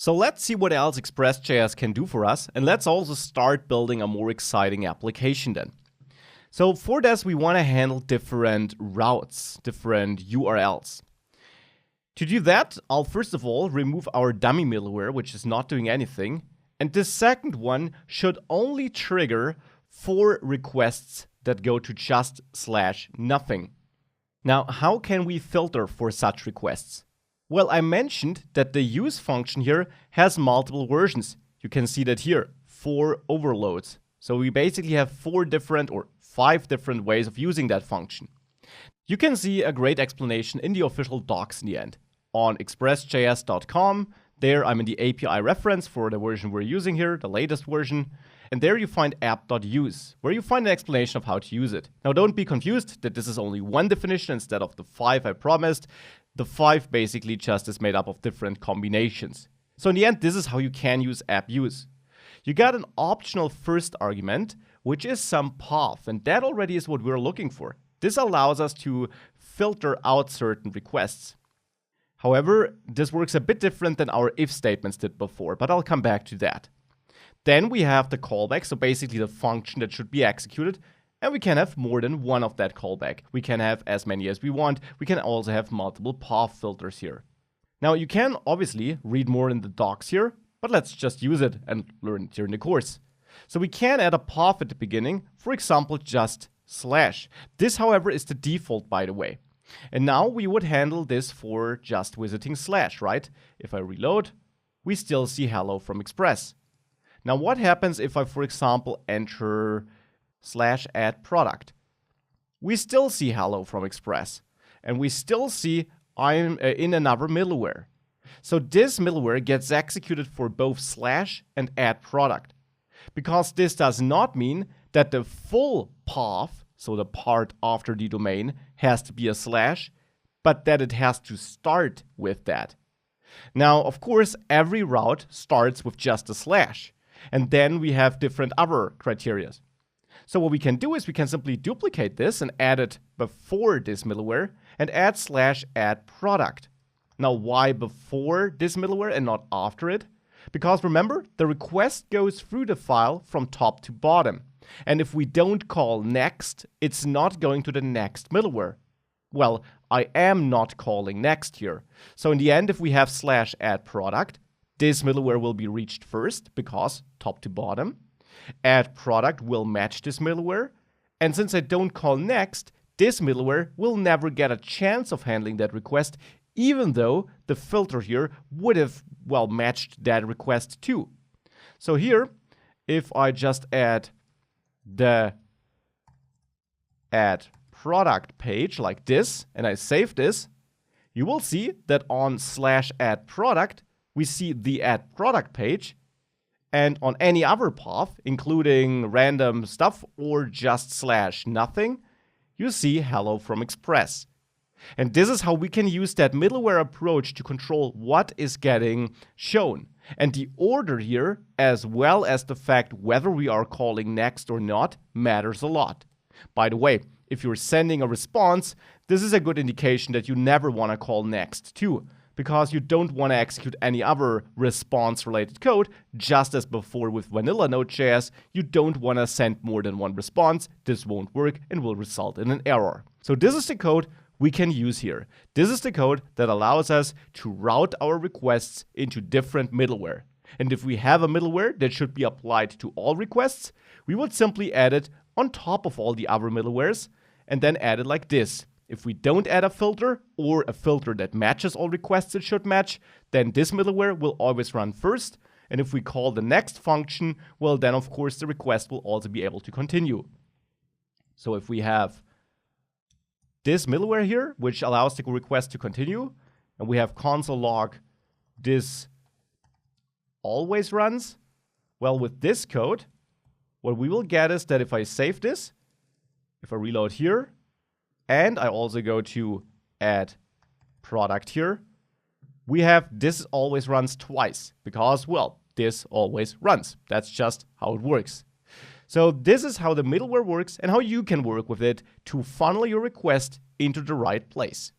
So let's see what else Express.js can do for us, and let's also start building a more exciting application then. So for this, we want to handle different routes, different URLs. To do that, I'll first of all remove our dummy middleware, which is not doing anything. And this second one should only trigger for requests that go to just/nothing. Now, how can we filter for such requests? Well, I mentioned that the use function here has multiple versions. You can see that here, 4 overloads. So we basically have 4 different or 5 different ways of using that function. You can see a great explanation in the official docs in the end. On expressjs.com, there I'm in the API reference for the version we're using here, the latest version. And there you find app.use, where you find an explanation of how to use it. Now don't be confused that this is only one definition instead of the 5 I promised. The 5 basically just is made up of different combinations. So in the end, this is how you can use app.use. You got an optional first argument, which is some path, and that already is what we're looking for. This allows us to filter out certain requests. However, this works a bit different than our if statements did before, but I'll come back to that. Then we have the callback, so basically the function that should be executed, and we can have more than one of that callback. We can have as many as we want. We can also have multiple path filters here. Now you can obviously read more in the docs here, but let's just use it and learn it during the course. So we can add a path at the beginning, for example, just /. This, however, is the default, by the way. And now we would handle this for just visiting /, right? If I reload, we still see hello from Express. Now what happens if I, for example, enter /add product? We still see hello from Express, and we still see I'm in another middleware. So this middleware gets executed for both / and add product, because this does not mean that the full path, so the part after the domain, has to be a /, but that it has to start with that. Now, of course, every route starts with just a /, and then we have different other criteria. So what we can do is we can simply duplicate this and add it before this middleware and add /add product. Now, why before this middleware and not after it? Because remember, the request goes through the file from top to bottom. And if we don't call next, it's not going to the next middleware. Well, I am not calling next here. So in the end, if we have /add product, this middleware will be reached first because top to bottom. Add product will match this middleware. And since I don't call next, this middleware will never get a chance of handling that request, even though the filter here would have, well, matched that request too. So here, if I just add the add product page like this, and I save this, you will see that on /add product, we see the add product page, and on any other path, including random stuff or just /nothing, you see hello from Express. And this is how we can use that middleware approach to control what is getting shown. And the order here, as well as the fact whether we are calling next or not, matters a lot. By the way, if you're sending a response, this is a good indication that you never want to call next too, because you don't want to execute any other response-related code. Just as before with vanilla Node.js, you don't want to send more than one response. This won't work and will result in an error. So this is the code we can use here. This is the code that allows us to route our requests into different middleware. And if we have a middleware that should be applied to all requests, we would simply add it on top of all the other middlewares and then add it like this. If we don't add a filter or a filter that matches all requests it should match, then this middleware will always run first. And if we call the next function, well, then of course the request will also be able to continue. So if we have this middleware here, which allows the request to continue, and we have console log this always runs, well, with this code, what we will get is that if I save this, if I reload here, and I also go to add product here, we have this always runs twice because, well, this always runs. That's just how it works. So this is how the middleware works and how you can work with it to funnel your request into the right place.